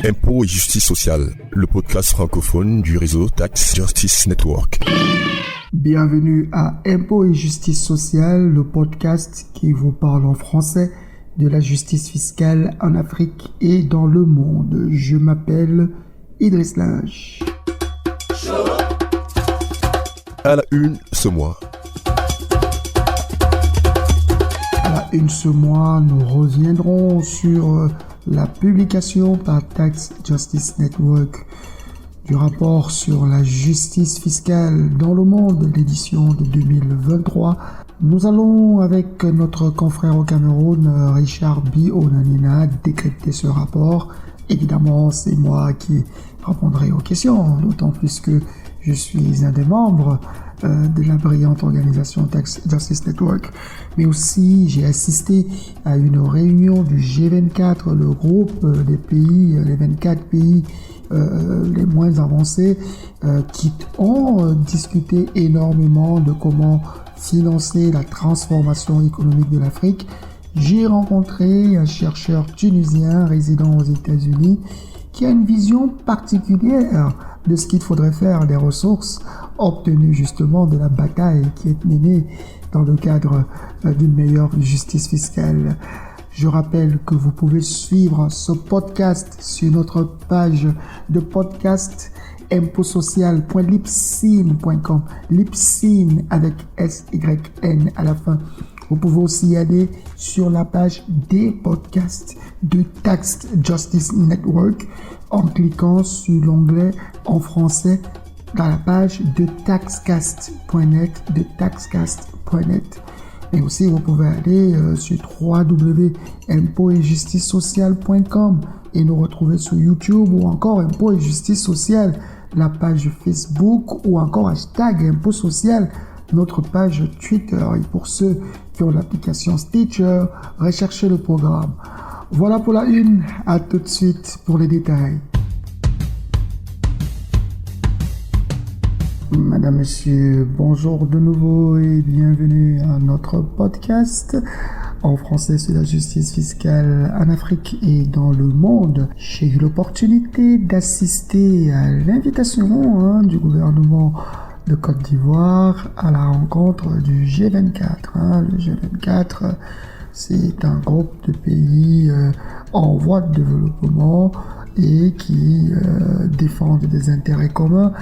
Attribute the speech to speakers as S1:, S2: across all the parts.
S1: Impôts et justice sociale, le podcast francophone du réseau Tax Justice Network.
S2: Bienvenue à Impôts et justice sociale, le podcast qui vous parle en français de la justice fiscale en Afrique et dans le monde. Je m'appelle Idriss Linge.
S1: À la une ce mois.
S2: À la une ce mois, nous reviendrons sur la publication par Tax Justice Network du rapport sur la justice fiscale dans le monde, l'édition de 2023. Nous allons, avec notre confrère au Cameroun, Richard B. Onanina, décrypter ce rapport. Évidemment, c'est moi qui répondrai aux questions, d'autant plus que je suis un des membres de la brillante organisation Tax Justice Network. Mais aussi, j'ai assisté à une réunion du G24, le groupe des pays, les 24 pays les moins avancés, qui ont discuté énormément de comment financer la transformation économique de l'Afrique. J'ai rencontré un chercheur tunisien résidant aux États-Unis qui a une vision particulière de ce qu'il faudrait faire des ressources obtenues justement de la bataille qui est menée dans le cadre d'une meilleure justice fiscale. Je rappelle que vous pouvez suivre ce podcast sur notre page de podcast impotsocial.libsyn.com, Libsyn avec SYN à la fin. Vous pouvez aussi aller sur la page des podcasts de Tax Justice Network en cliquant sur l'onglet en français dans la page de taxcast.net, Et aussi, vous pouvez aller sur www.impôts-et-justice-sociale.com et nous retrouver sur YouTube ou encore Impôts et Justice Sociale, la page Facebook ou encore hashtag Impôts Social, notre page Twitter. Et pour ceux qui ont l'application Stitcher, recherchez le programme. Voilà pour la une, à tout de suite pour les détails. Madame, Monsieur, bonjour de nouveau et bienvenue à notre podcast en français sur la justice fiscale en Afrique et dans le monde. J'ai eu l'opportunité d'assister à l'invitation du gouvernement de Côte d'Ivoire à la rencontre du G24. Le G24, c'est un groupe de pays en voie de développement et qui défendent des intérêts communs.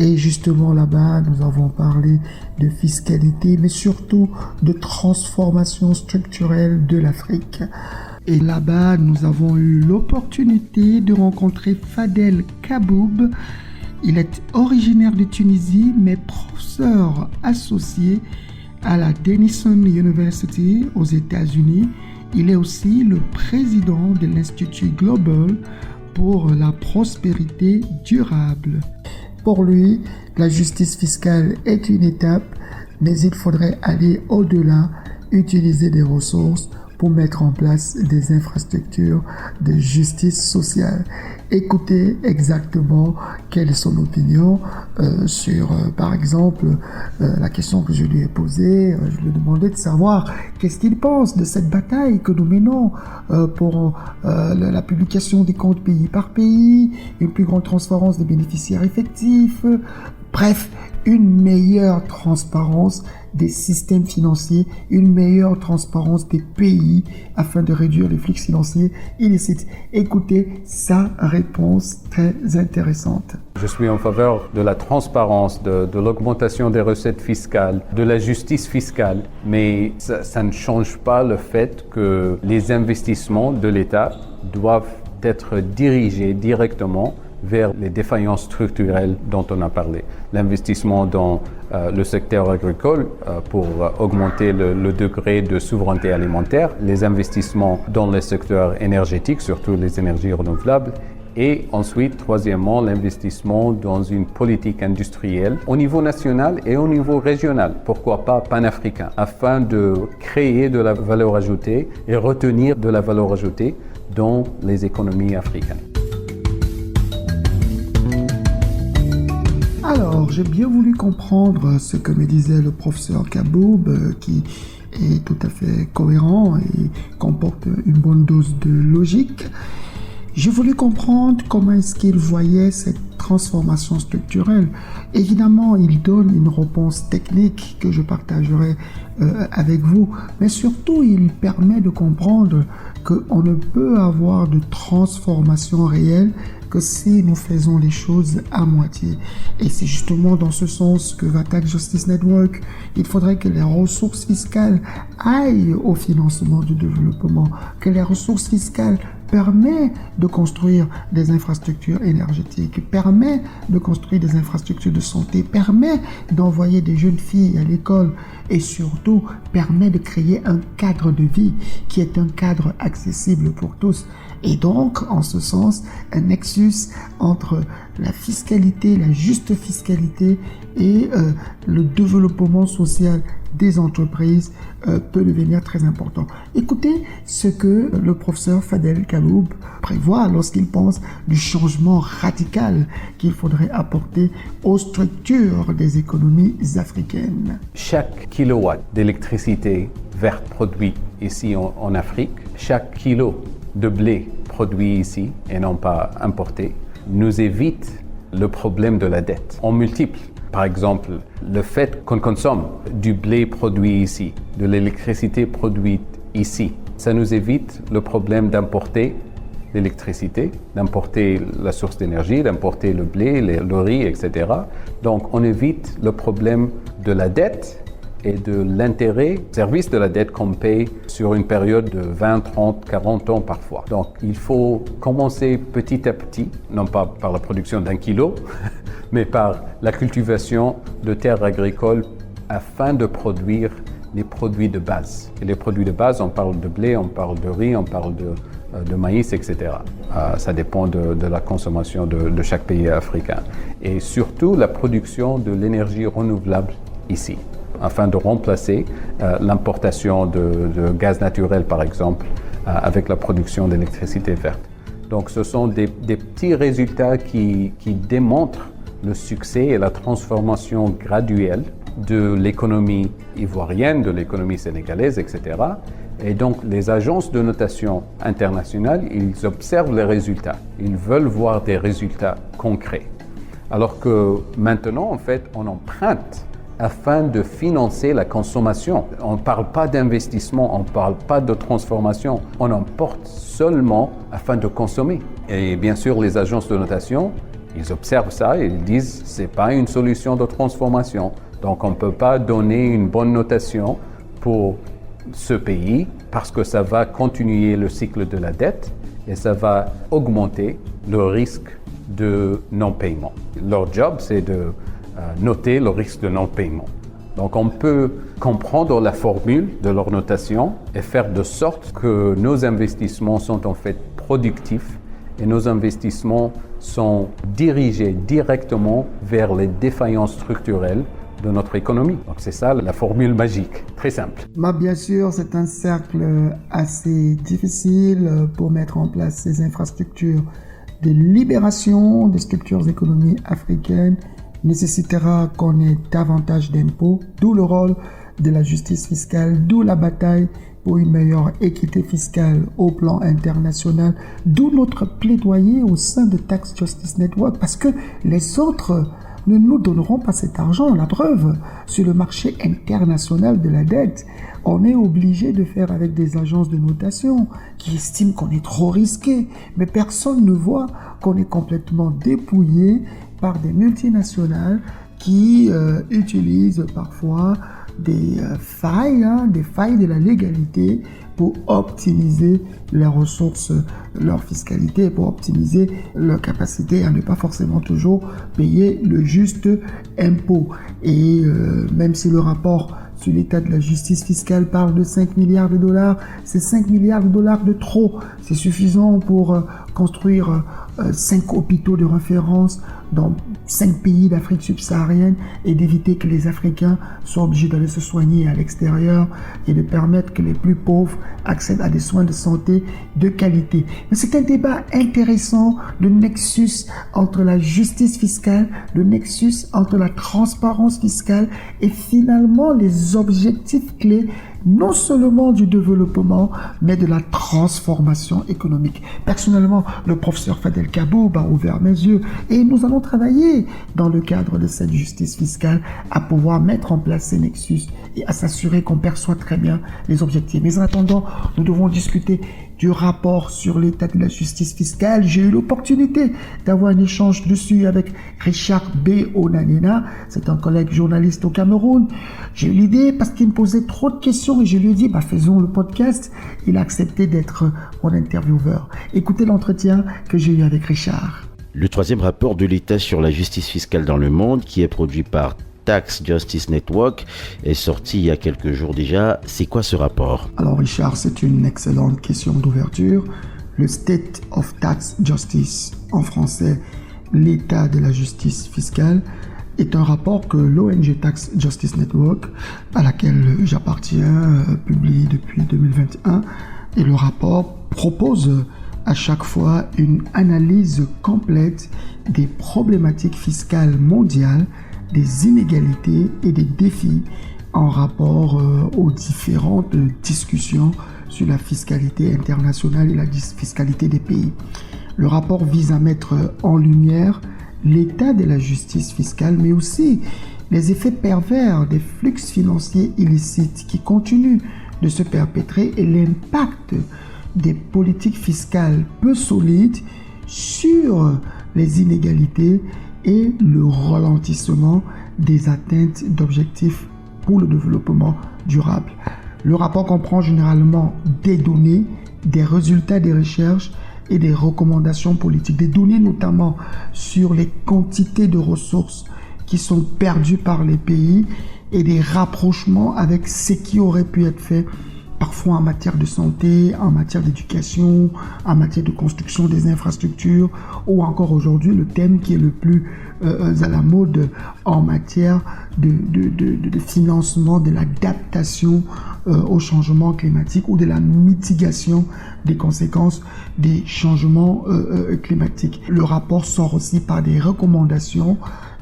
S2: Et justement là-bas, nous avons parlé de fiscalité, mais surtout de transformation structurelle de l'Afrique. Et là-bas, nous avons eu l'opportunité de rencontrer Fadel Kaboub. Il est originaire de Tunisie, mais professeur associé à la Denison University aux États-Unis. Il est aussi le président de l'Institut Global pour la prospérité durable. Pour lui, la justice fiscale est une étape, mais il faudrait aller au-delà, utiliser des ressources pour mettre en place des infrastructures de justice sociale. Écoutez exactement quelle est son opinion sur, par exemple, la question que je lui ai posée. Je lui ai demandé de savoir qu'est-ce qu'il pense de cette bataille que nous menons pour la publication des comptes pays par pays, une plus grande transparence des bénéficiaires effectifs, bref, une meilleure transparence des systèmes financiers, une meilleure transparence des pays afin de réduire les flux financiers illicites. Écoutez sa réponse très intéressante.
S3: Je suis en faveur de la transparence, de l'augmentation des recettes fiscales, de la justice fiscale, mais ça ne change pas le fait que les investissements de l'État doivent être dirigés directement vers les défaillances structurelles dont on a parlé. L'investissement dans le secteur agricole pour augmenter le degré de souveraineté alimentaire, les investissements dans le secteur énergétique, surtout les énergies renouvelables, et ensuite, troisièmement, l'investissement dans une politique industrielle au niveau national et au niveau régional, pourquoi pas panafricain, afin de créer de la valeur ajoutée et retenir de la valeur ajoutée dans les économies africaines.
S2: Alors, j'ai bien voulu comprendre ce que me disait le professeur Kaboub, qui est tout à fait cohérent et comporte une bonne dose de logique. J'ai voulu comprendre comment est-ce qu'il voyait cette transformation structurelle. Évidemment, il donne une réponse technique que je partagerai avec vous, mais surtout, il permet de comprendre qu'on ne peut avoir de transformation réelle que si nous faisons les choses à moitié. Et c'est justement dans ce sens que va Tax Justice Network. Il faudrait que les ressources fiscales aillent au financement du développement, que les ressources fiscales permet de construire des infrastructures énergétiques, permet de construire des infrastructures de santé, permet d'envoyer des jeunes filles à l'école et surtout permet de créer un cadre de vie qui est un cadre accessible pour tous. Et donc, en ce sens, un nexus entre la fiscalité, la juste fiscalité et le développement social des entreprises peut devenir très important. Écoutez ce que le professeur Fadel Kaboub prévoit lorsqu'il pense du changement radical qu'il faudrait apporter aux structures des économies africaines.
S3: Chaque kilowatt d'électricité verte produite ici en Afrique, chaque kilo de blé produit ici et non pas importé, nous évite le problème de la dette. On multiplie. Par exemple, le fait qu'on consomme du blé produit ici, de l'électricité produite ici, ça nous évite le problème d'importer l'électricité, d'importer la source d'énergie, d'importer le blé, le riz, etc. Donc, on évite le problème de la dette et de l'intérêt, service de la dette qu'on paye sur une période de 20, 30, 40 ans parfois. Donc, il faut commencer petit à petit, non pas par la production d'1 kilo, mais par la cultivation de terres agricoles afin de produire les produits de base. Et les produits de base, on parle de blé, on parle de riz, on parle de maïs, etc. Ça dépend de la consommation de chaque pays africain. Et surtout, la production de l'énergie renouvelable ici, afin de remplacer l'importation de gaz naturel, par exemple, avec la production d'électricité verte. Donc, ce sont des petits résultats qui démontrent le succès et la transformation graduelle de l'économie ivoirienne, de l'économie sénégalaise, etc. Et donc, les agences de notation internationales, ils observent les résultats. Ils veulent voir des résultats concrets. Alors que maintenant, en fait, on emprunte afin de financer la consommation. On ne parle pas d'investissement, on ne parle pas de transformation. On emporte seulement afin de consommer. Et bien sûr, les agences de notation, ils observent ça et ils disent que ce n'est pas une solution de transformation. Donc, on ne peut pas donner une bonne notation pour ce pays parce que ça va continuer le cycle de la dette et ça va augmenter le risque de non-paiement. Leur job, c'est de noter le risque de non-paiement. Donc, on peut comprendre la formule de leur notation et faire de sorte que nos investissements sont en fait productifs et nos investissements sont dirigés directement vers les défaillances structurelles de notre économie. Donc c'est ça la formule magique, très simple.
S2: Bien sûr, c'est un cercle assez difficile pour mettre en place ces infrastructures de libération des structures économiques africaines nécessitera qu'on ait davantage d'impôts, d'où le rôle de la justice fiscale, d'où la bataille pour une meilleure équité fiscale au plan international, d'où notre plaidoyer au sein de Tax Justice Network, parce que les autres ne nous donneront pas cet argent. La preuve, sur le marché international de la dette, on est obligé de faire avec des agences de notation qui estiment qu'on est trop risqué, mais personne ne voit qu'on est complètement dépouillé par des multinationales qui utilisent parfois des failles de la légalité pour optimiser les ressources, leur fiscalité, pour optimiser leur capacité à ne pas forcément toujours payer le juste impôt. Et même si le rapport sur l'état de la justice fiscale parle de 5 milliards de dollars, c'est 5 milliards de dollars de trop. C'est suffisant pour construire 5 hôpitaux de référence dans 5 pays d'Afrique subsaharienne et d'éviter que les Africains soient obligés d'aller se soigner à l'extérieur et de permettre que les plus pauvres accèdent à des soins de santé de qualité. Mais c'est un débat intéressant, le nexus entre la justice fiscale, le nexus entre la transparence fiscale et finalement les objectifs clés non seulement du développement, mais de la transformation économique. Personnellement, le professeur Fadel Kaboub a ouvert mes yeux et nous allons travailler dans le cadre de cette justice fiscale à pouvoir mettre en place ces nexus et à s'assurer qu'on perçoit très bien les objectifs. Mais en attendant, nous devons discuter du rapport sur l'état de la justice fiscale. J'ai eu l'opportunité d'avoir un échange dessus avec Richard B. Onanena, c'est un collègue journaliste au Cameroun. J'ai eu l'idée parce qu'il me posait trop de questions et je lui ai dit, faisons le podcast. Il a accepté d'être mon intervieweur. Écoutez l'entretien que j'ai eu avec Richard.
S4: Le troisième rapport de l'État sur la justice fiscale dans le monde, qui est produit par Tax Justice Network, est sorti il y a quelques jours déjà. C'est quoi ce rapport?
S2: Alors Richard, c'est une excellente question d'ouverture. Le State of Tax Justice, en français, l'état de la justice fiscale, est un rapport que l'ONG Tax Justice Network, à laquelle j'appartiens, publie depuis 2021. Et le rapport propose à chaque fois une analyse complète des problématiques fiscales mondiales, des inégalités et des défis en rapport aux différentes discussions sur la fiscalité internationale et la fiscalité des pays. Le rapport vise à mettre en lumière l'état de la justice fiscale, mais aussi les effets pervers des flux financiers illicites qui continuent de se perpétrer et l'impact des politiques fiscales peu solides sur les inégalités et le ralentissement des atteintes d'objectifs pour le développement durable. Le rapport comprend généralement des données, des résultats des recherches et des recommandations politiques, des données notamment sur les quantités de ressources qui sont perdues par les pays et des rapprochements avec ce qui aurait pu être fait parfois en matière de santé, en matière d'éducation, en matière de construction des infrastructures, ou encore aujourd'hui le thème qui est le plus à la mode en matière de financement de l'adaptation au changement climatique ou de la mitigation des conséquences des changements climatiques. Le rapport sort aussi par des recommandations.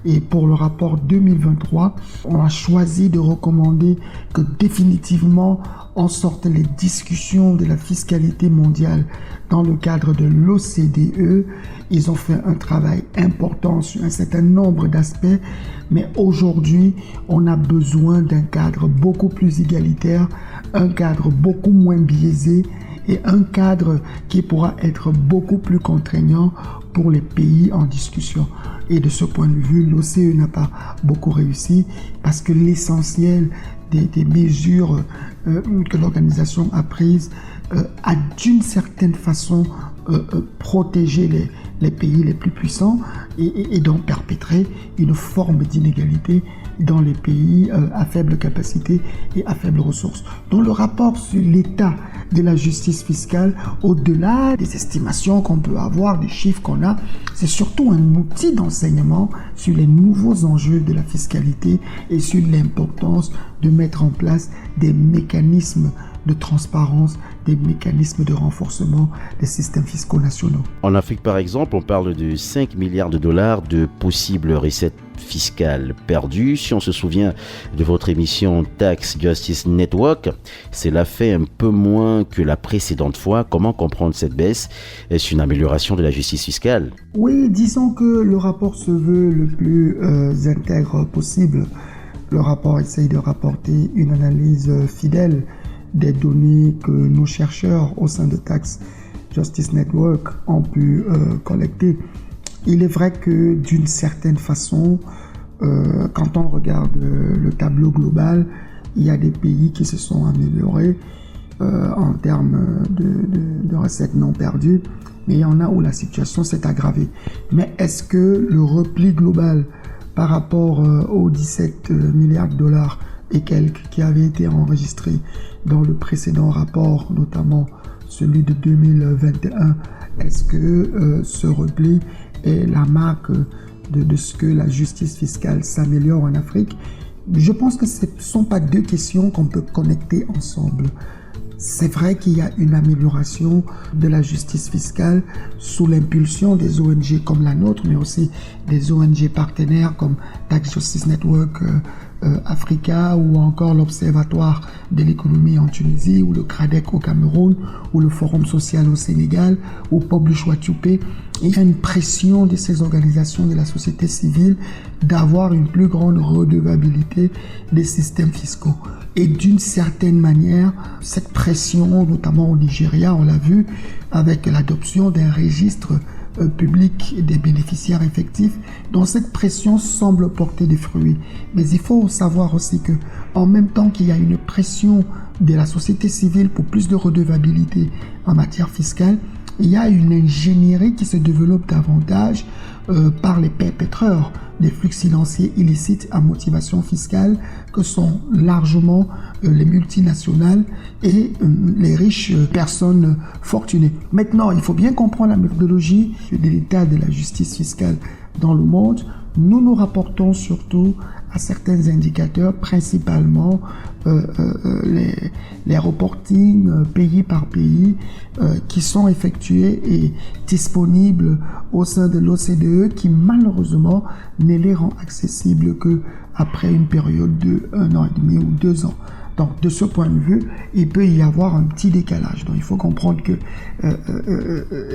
S2: Et pour le rapport 2023, on a choisi de recommander que définitivement en sortent les discussions de la fiscalité mondiale dans le cadre de l'OCDE. Ils ont fait un travail important sur un certain nombre d'aspects, mais aujourd'hui, on a besoin d'un cadre beaucoup plus égalitaire, un cadre beaucoup moins biaisé et un cadre qui pourra être beaucoup plus contraignant pour les pays en discussion. Et de ce point de vue, l'OCDE n'a pas beaucoup réussi parce que l'essentiel des mesures que l'organisation a prises a d'une certaine façon protégé les pays les plus puissants et donc perpétrer une forme d'inégalité dans les pays à faible capacité et à faible ressources. Donc le rapport sur l'état de la justice fiscale, au-delà des estimations qu'on peut avoir, des chiffres qu'on a, c'est surtout un outil d'enseignement sur les nouveaux enjeux de la fiscalité et sur l'importance de mettre en place des mécanismes de transparence, des mécanismes de renforcement des systèmes fiscaux nationaux.
S4: En Afrique, par exemple, on parle de 5 milliards de dollars de possibles recettes fiscales perdues. Si on se souvient de votre émission Tax Justice Network, cela fait un peu moins que la précédente fois. Comment comprendre cette baisse? Est-ce une amélioration de la justice fiscale?
S2: Oui, disons que le rapport se veut le plus intègre possible. Le rapport essaye de rapporter une analyse fidèle des données que nos chercheurs au sein de Tax Justice Network ont pu collecter. Il est vrai que d'une certaine façon, quand on regarde le tableau global, il y a des pays qui se sont améliorés en termes de recettes non perdues, mais il y en a où la situation s'est aggravée. Mais est-ce que le repli global par rapport aux 17 milliards de dollars et quelques qui avaient été enregistrés dans le précédent rapport, notamment celui de 2021, est-ce que ce repli est la marque de ce que la justice fiscale s'améliore en Afrique? Je pense que ce ne sont pas deux questions qu'on peut connecter ensemble. C'est vrai qu'il y a une amélioration de la justice fiscale sous l'impulsion des ONG comme la nôtre, mais aussi des ONG partenaires comme Tax Justice Network Africa, ou encore l'Observatoire de l'économie en Tunisie, ou le CRADEC au Cameroun, ou le Forum social au Sénégal, ou Publish What You Pay. Il y a une pression de ces organisations de la société civile d'avoir une plus grande redevabilité des systèmes fiscaux. Et d'une certaine manière, cette pression, notamment au Nigeria, on l'a vu, avec l'adoption d'un registre public des bénéficiaires effectifs, dont cette pression semble porter des fruits. Mais il faut savoir aussi que, en même temps qu'il y a une pression de la société civile pour plus de redevabilité en matière fiscale, il y a une ingénierie qui se développe davantage par les perpétreurs des flux financiers illicites à motivation fiscale, que sont largement les multinationales et les riches personnes fortunées. Maintenant, il faut bien comprendre la méthodologie de l'état de la justice fiscale dans le monde. Nous nous rapportons surtout à certains indicateurs, principalement les reportings pays par pays qui sont effectués et disponibles au sein de l'OCDE, qui malheureusement ne les rend accessibles qu'après une période de 1 an et demi ou 2 ans. Donc, de ce point de vue, il peut y avoir un petit décalage. Donc, il faut comprendre que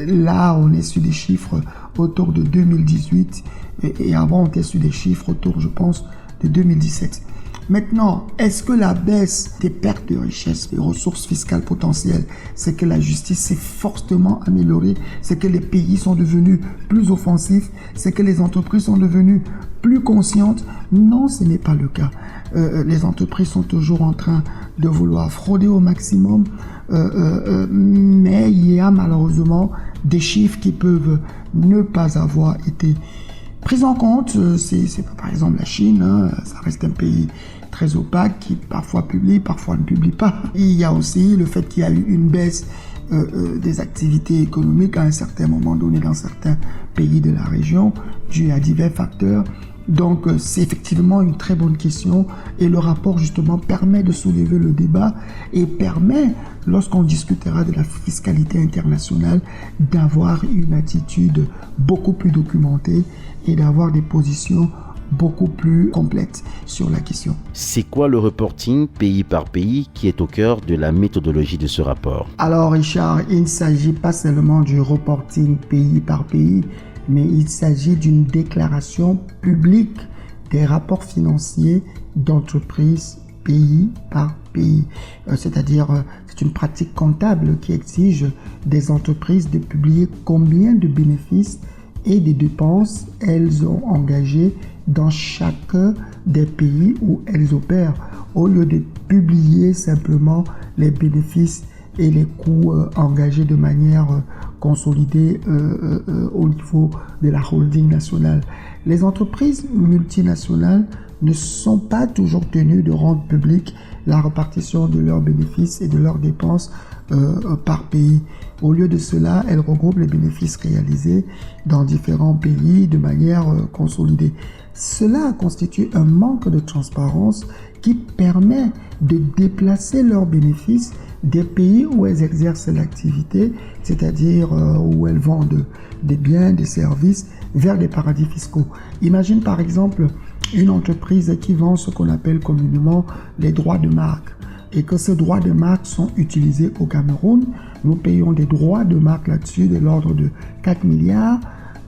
S2: là, on est sur des chiffres autour de 2018 et avant, on était sur des chiffres autour, je pense, de 2017. Maintenant, est-ce que la baisse des pertes de richesse, des ressources fiscales potentielles, c'est que la justice s'est fortement améliorée, c'est que les pays sont devenus plus offensifs, c'est que les entreprises sont devenues plus conscientes? Non, ce n'est pas le cas. Les entreprises sont toujours en train de vouloir frauder au maximum, mais il y a malheureusement des chiffres qui peuvent ne pas avoir été pris en compte. C'est par exemple la Chine, ça reste un pays très opaque qui parfois publie, parfois ne publie pas. Il y a aussi le fait qu'il y a eu une baisse des activités économiques à un certain moment donné dans certains pays de la région, dû à divers facteurs. Donc, c'est effectivement une très bonne question et le rapport, justement, permet de soulever le débat et permet, lorsqu'on discutera de la fiscalité internationale, d'avoir une attitude beaucoup plus documentée et d'avoir des positions beaucoup plus complètes sur la question.
S4: C'est quoi le reporting pays par pays qui est au cœur de la méthodologie de ce rapport?
S2: Alors, Richard, il ne s'agit pas seulement du reporting pays par pays, mais il s'agit d'une déclaration publique des rapports financiers d'entreprises pays par pays. C'est-à-dire, c'est une pratique comptable qui exige des entreprises de publier combien de bénéfices et des dépenses elles ont engagés dans chacun des pays où elles opèrent, au lieu de publier simplement les bénéfices et les coûts engagés de manière consolidée au niveau de la holding nationale. Les entreprises multinationales ne sont pas toujours tenues de rendre publique la répartition de leurs bénéfices et de leurs dépenses par pays. Au lieu de cela, elles regroupent les bénéfices réalisés dans différents pays de manière consolidée. Cela constitue un manque de transparence qui permet de déplacer leurs bénéfices des pays où elles exercent l'activité, c'est-à-dire où elles vendent des biens, des services, vers des paradis fiscaux. Imagine par exemple une entreprise qui vend ce qu'on appelle communément les droits de marque et que ces droits de marque sont utilisés au Cameroun. Nous payons des droits de marque là-dessus de l'ordre de 4 milliards.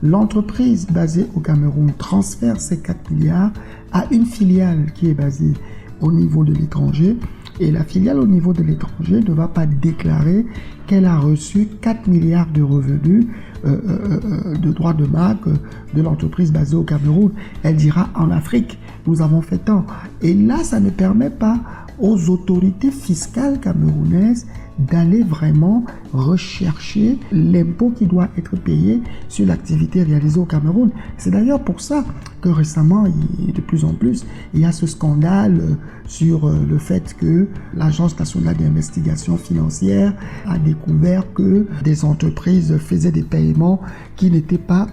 S2: L'entreprise basée au Cameroun transfère ces 4 milliards à une filiale qui est basée au niveau de l'étranger. Et la filiale au niveau de l'étranger ne va pas déclarer qu'elle a reçu 4 milliards de revenus de droits de marque de l'entreprise basée au Cameroun. Elle dira en Afrique, nous avons fait tant. Et là, ça ne permet pas aux autorités fiscales camerounaises d'aller vraiment rechercher l'impôt qui doit être payé sur l'activité réalisée au Cameroun. C'est d'ailleurs pour ça que récemment, de plus en plus, il y a ce scandale sur le fait que l'Agence nationale d'investigation financière a découvert que des entreprises faisaient des paiements qui n'étaient pas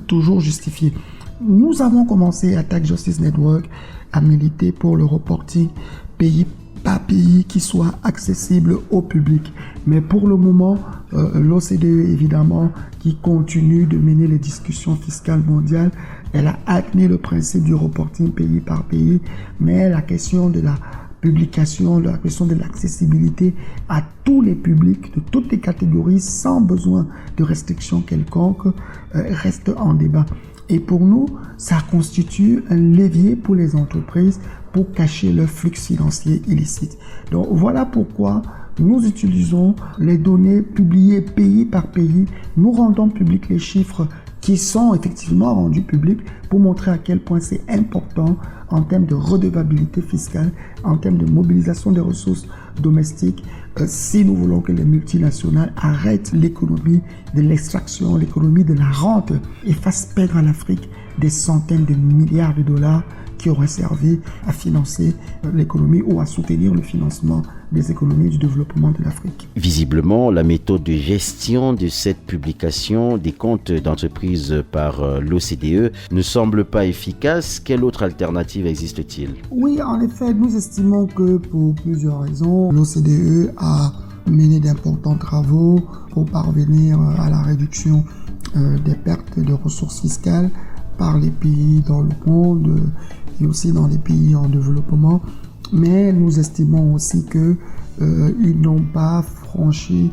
S2: toujours justifiés. Nous avons commencé à Tax Justice Network à militer pour le reporting pays par pays qui soit accessible au public. Mais pour le moment, L'OCDE, évidemment, qui continue de mener les discussions fiscales mondiales, elle a admis le principe du reporting pays par pays, mais la question de la publication, la question de l'accessibilité à tous les publics, de toutes les catégories, sans besoin de restrictions quelconques, reste en débat. Et pour nous, ça constitue un levier pour les entreprises pour cacher leur flux financier illicite. Donc voilà pourquoi nous utilisons les données publiées pays par pays. Nous rendons publics les chiffres qui sont effectivement rendus publics pour montrer à quel point c'est important en termes de redevabilité fiscale, en termes de mobilisation des ressources domestiques, si nous voulons que les multinationales arrêtent l'économie de l'extraction, l'économie de la rente et fassent perdre à l'Afrique des centaines de milliards de dollars qui auraient servi à financer l'économie ou à soutenir le financement des économies du développement de l'Afrique.
S4: Visiblement, la méthode de gestion de cette publication des comptes d'entreprise par l'OCDE ne semble pas efficace. Quelle autre alternative existe-t-il?
S2: Oui, en effet, nous estimons que pour plusieurs raisons, l'OCDE a mené d'importants travaux pour parvenir à la réduction des pertes de ressources fiscales par les pays dans le monde et aussi dans les pays en développement. Mais nous estimons aussi qu'ils n'ont pas franchi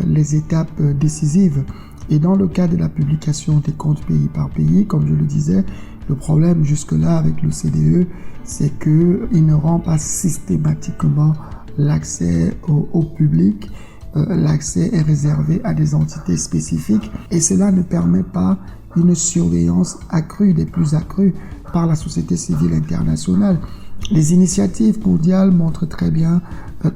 S2: les étapes décisives. Et dans le cas de la publication des comptes pays par pays, comme je le disais, le problème jusque-là avec l'OCDE, c'est qu'il ne rend pas systématiquement l'accès au public. L'accès est réservé à des entités spécifiques et cela ne permet pas une surveillance accrue, des plus accrues par la société civile internationale. Les initiatives mondiales montrent très bien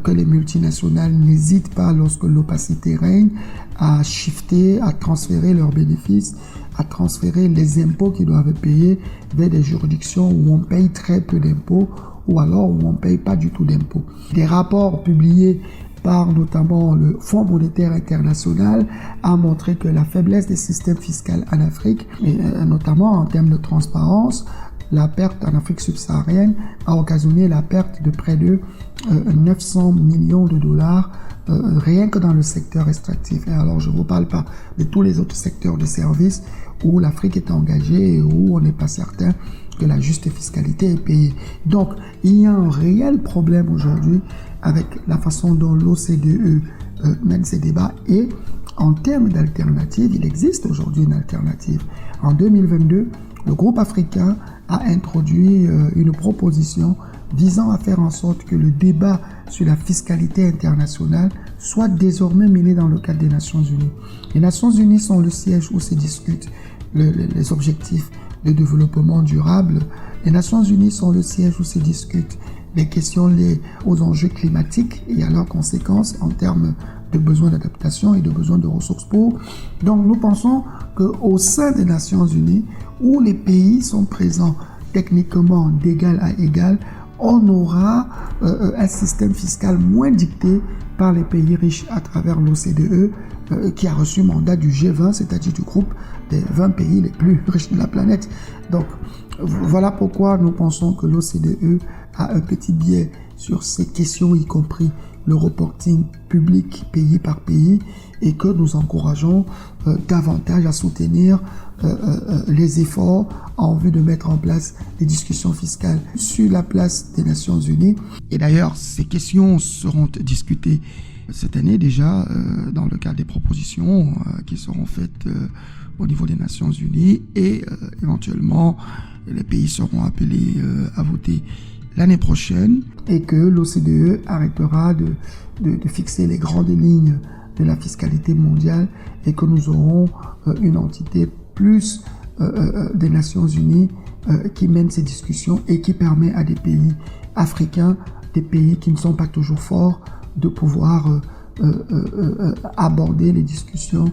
S2: que les multinationales n'hésitent pas, lorsque l'opacité règne, à shifter, à transférer leurs bénéfices, à transférer les impôts qu'ils doivent payer vers des juridictions où on paye très peu d'impôts ou alors où on ne paye pas du tout d'impôts. Des rapports publiés par notamment le Fonds monétaire international a montré que la faiblesse des systèmes fiscaux en Afrique, et notamment en termes de transparence, la perte en Afrique subsaharienne a occasionné la perte de près de 900 millions de dollars rien que dans le secteur extractif. Et alors je ne vous parle pas de tous les autres secteurs de services où l'Afrique est engagée et où on n'est pas certain que la juste fiscalité est payée. Donc il y a un réel problème aujourd'hui avec la façon dont l'OCDE mène ces débats. Et en termes d'alternative, il existe aujourd'hui une alternative. En 2022, le groupe africain a introduit une proposition visant à faire en sorte que le débat sur la fiscalité internationale soit désormais mené dans le cadre des Nations Unies. Les Nations Unies sont le siège où se discutent les objectifs de développement durable. Les Nations Unies sont le siège où se discutent les questions liées aux enjeux climatiques et à leurs conséquences en termes de besoins d'adaptation et de besoins de ressources pour. Donc nous pensons qu'au sein des Nations Unies, où les pays sont présents techniquement d'égal à égal, on aura un système fiscal moins dicté par les pays riches à travers l'OCDE qui a reçu mandat du G20, c'est-à-dire du groupe des 20 pays les plus riches de la planète. Donc voilà pourquoi nous pensons que l'OCDE a un petit biais sur ces questions, y compris le reporting public pays par pays, et que nous encourageons davantage à soutenir les efforts en vue de mettre en place des discussions fiscales sur la place des Nations Unies. Et d'ailleurs, ces questions seront discutées cette année déjà dans le cadre des propositions qui seront faites au niveau des Nations Unies, et éventuellement les pays seront appelés à voter l'année prochaine, et que l'OCDE arrêtera de fixer les grandes lignes de la fiscalité mondiale et que nous aurons une entité plus des Nations Unies qui mène ces discussions et qui permet à des pays africains, des pays qui ne sont pas toujours forts, de pouvoir aborder les discussions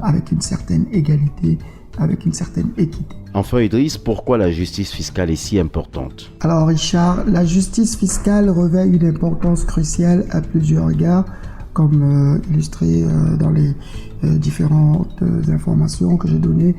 S2: avec une certaine égalité, avec une certaine équité.
S4: Enfin Idriss, pourquoi la justice fiscale est si importante? Alors
S2: Richard, la justice fiscale revêt une importance cruciale à plusieurs égards, comme illustré dans les différentes informations que j'ai données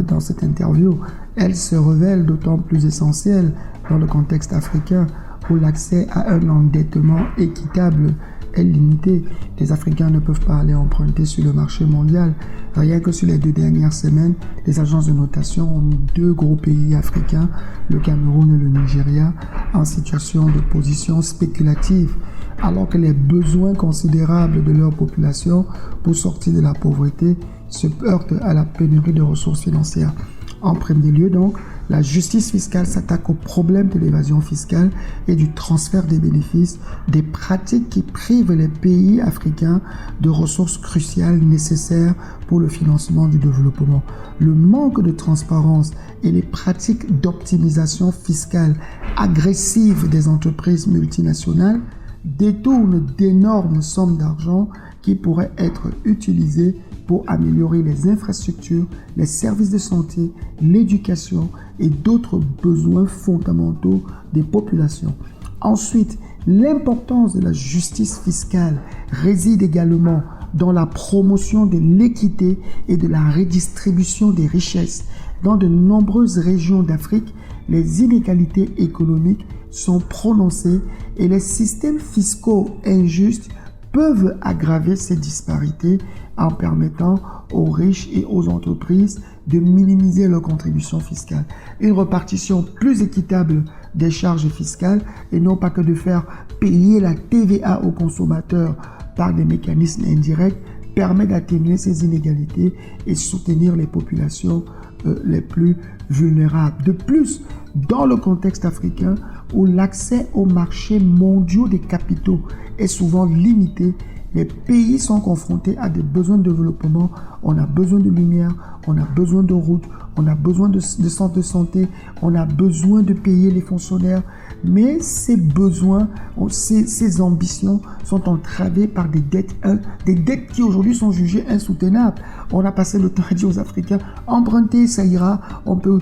S2: dans cette interview. Elle se révèle d'autant plus essentielle dans le contexte africain où l'accès à un endettement équitable est limitée. Les Africains ne peuvent pas aller emprunter sur le marché mondial. Rien que sur les 2 dernières semaines, les agences de notation ont mis 2 gros pays africains, le Cameroun et le Nigeria, en situation de position spéculative, alors que les besoins considérables de leur population pour sortir de la pauvreté se heurtent à la pénurie de ressources financières. En premier lieu, donc, la justice fiscale s'attaque au problème de l'évasion fiscale et du transfert des bénéfices, des pratiques qui privent les pays africains de ressources cruciales nécessaires pour le financement du développement. Le manque de transparence et les pratiques d'optimisation fiscale agressive des entreprises multinationales détournent d'énormes sommes d'argent qui pourraient être utilisées pour améliorer les infrastructures, les services de santé, l'éducation et d'autres besoins fondamentaux des populations. Ensuite, l'importance de la justice fiscale réside également dans la promotion de l'équité et de la redistribution des richesses. Dans de nombreuses régions d'Afrique, les inégalités économiques sont prononcées et les systèmes fiscaux injustes peuvent aggraver ces disparités en permettant aux riches et aux entreprises de minimiser leurs contributions fiscales. Une répartition plus équitable des charges fiscales et non pas que de faire payer la TVA aux consommateurs par des mécanismes indirects permet d'atténuer ces inégalités et soutenir les populations les plus vulnérables. De plus, dans le contexte africain où l'accès aux marchés mondiaux des capitaux est souvent limité, les pays sont confrontés à des besoins de développement. On a besoin de lumière, on a besoin de routes, on a besoin de centres de santé, on a besoin de payer les fonctionnaires. Mais ces besoins, ces ambitions sont entravées par des dettes qui aujourd'hui sont jugées insoutenables. On a passé le temps à dire aux Africains, empruntez, ça ira, on peut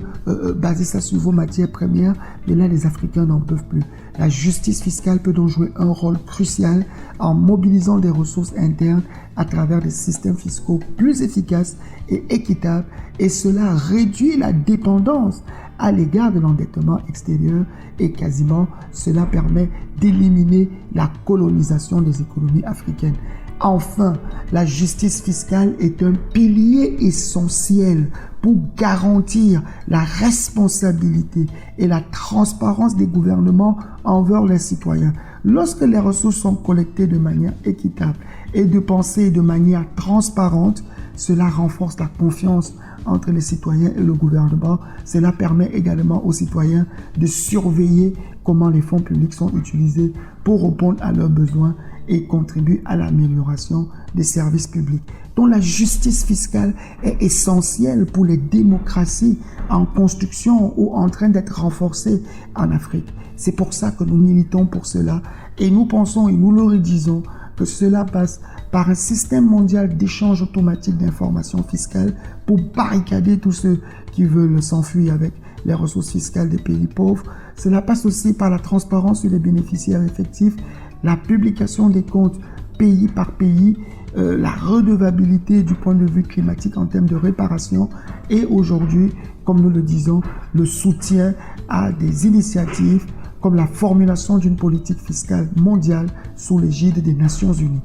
S2: baser ça sur vos matières premières. Mais là, les Africains n'en peuvent plus. La justice fiscale peut donc jouer un rôle crucial en mobilisant des ressources internes à travers des systèmes fiscaux plus efficaces et équitables, et cela réduit la dépendance à l'égard de l'endettement extérieur et quasiment cela permet d'éliminer la colonisation des économies africaines. Enfin, la justice fiscale est un pilier essentiel pour garantir la responsabilité et la transparence des gouvernements envers les citoyens. Lorsque les ressources sont collectées de manière équitable et dépensées de manière transparente, cela renforce la confiance entre les citoyens et le gouvernement. Cela permet également aux citoyens de surveiller comment les fonds publics sont utilisés pour répondre à leurs besoins et contribue à l'amélioration des services publics. Donc la justice fiscale est essentielle pour les démocraties en construction ou en train d'être renforcées en Afrique. C'est pour ça que nous militons pour cela et nous pensons et nous le redisons que cela passe par un système mondial d'échange automatique d'informations fiscales pour barricader tous ceux qui veulent s'enfuir avec les ressources fiscales des pays pauvres. Cela passe aussi par la transparence sur les bénéficiaires effectifs, la publication des comptes pays par pays, la redevabilité du point de vue climatique en termes de réparation et aujourd'hui, comme nous le disons, le soutien à des initiatives comme la formulation d'une politique fiscale mondiale sous l'égide des Nations Unies.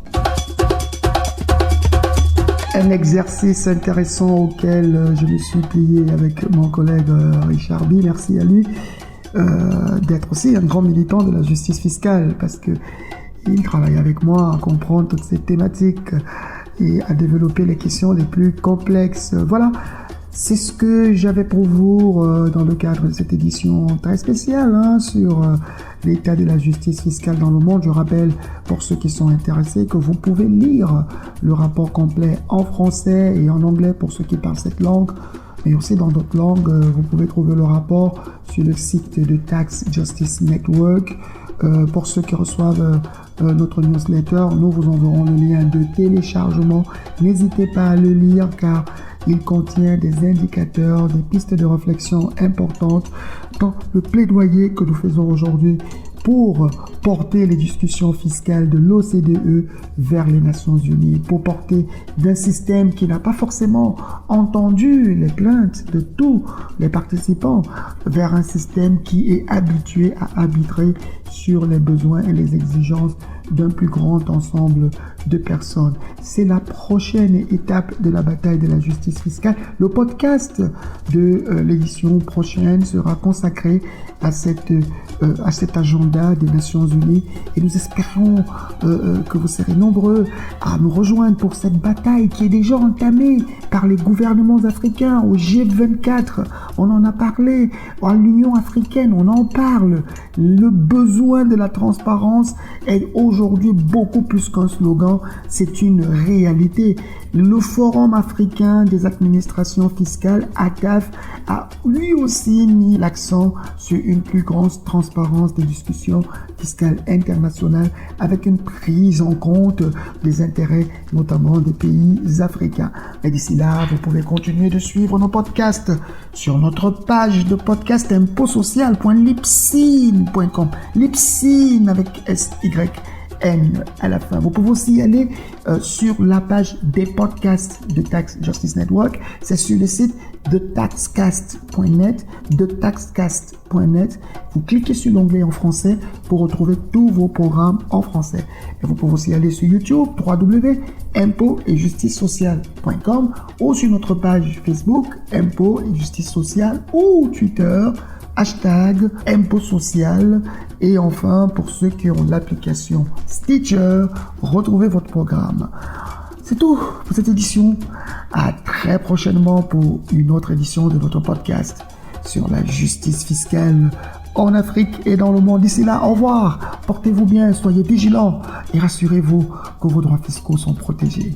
S2: Un exercice intéressant auquel je me suis plié avec mon collègue Richard B, merci à lui, d'être aussi un grand militant de la justice fiscale parce que il travaille avec moi à comprendre toutes ces thématiques et à développer les questions les plus complexes. Voilà, c'est ce que j'avais pour vous dans le cadre de cette édition très spéciale sur l'état de la justice fiscale dans le monde. Je rappelle pour ceux qui sont intéressés que vous pouvez lire le rapport complet en français et en anglais pour ceux qui parlent cette langue, mais aussi dans d'autres langues. Vous pouvez trouver le rapport sur le site de Tax Justice Network. Pour ceux qui reçoivent notre newsletter, nous vous enverrons le lien de téléchargement. N'hésitez pas à le lire car il contient des indicateurs, des pistes de réflexion importantes dans le plaidoyer que nous faisons aujourd'hui pour porter les discussions fiscales de l'OCDE vers les Nations Unies, pour porter d'un système qui n'a pas forcément entendu les plaintes de tous les participants vers un système qui est habitué à arbitrer, sur les besoins et les exigences d'un plus grand ensemble de personnes. C'est la prochaine étape de la bataille de la justice fiscale. Le podcast de l'édition prochaine sera consacré à cet agenda des Nations Unies et nous espérons que vous serez nombreux à nous rejoindre pour cette bataille qui est déjà entamée par les gouvernements africains. Au G24, on en a parlé, à l'Union africaine, on en parle. Le besoin de la transparence est aujourd'hui beaucoup plus qu'un slogan, c'est une réalité. Le Forum africain des administrations fiscales, ACAF, a lui aussi mis l'accent sur une plus grande transparence des discussions fiscales internationales avec une prise en compte des intérêts notamment des pays africains. Et d'ici là, vous pouvez continuer de suivre nos podcasts sur notre page de podcast impotsocial.libsyn.com. Libsyn avec SYN à la fin. Vous pouvez aussi aller sur la page des podcasts de Tax Justice Network. C'est sur le site de taxcast.net, Vous cliquez sur l'onglet en français pour retrouver tous vos programmes en français. Et vous pouvez aussi aller sur YouTube, www.impôt-et-justice-sociale.com ou sur notre page Facebook, Impôt et Justice Sociale, ou Twitter, hashtag Impôt Social. Et enfin, pour ceux qui ont l'application Stitcher, retrouvez votre programme. C'est tout pour cette édition. À très prochainement pour une autre édition de notre podcast sur la justice fiscale en Afrique et dans le monde. D'ici là, au revoir. Portez-vous bien, soyez vigilants et rassurez-vous que vos droits fiscaux sont protégés.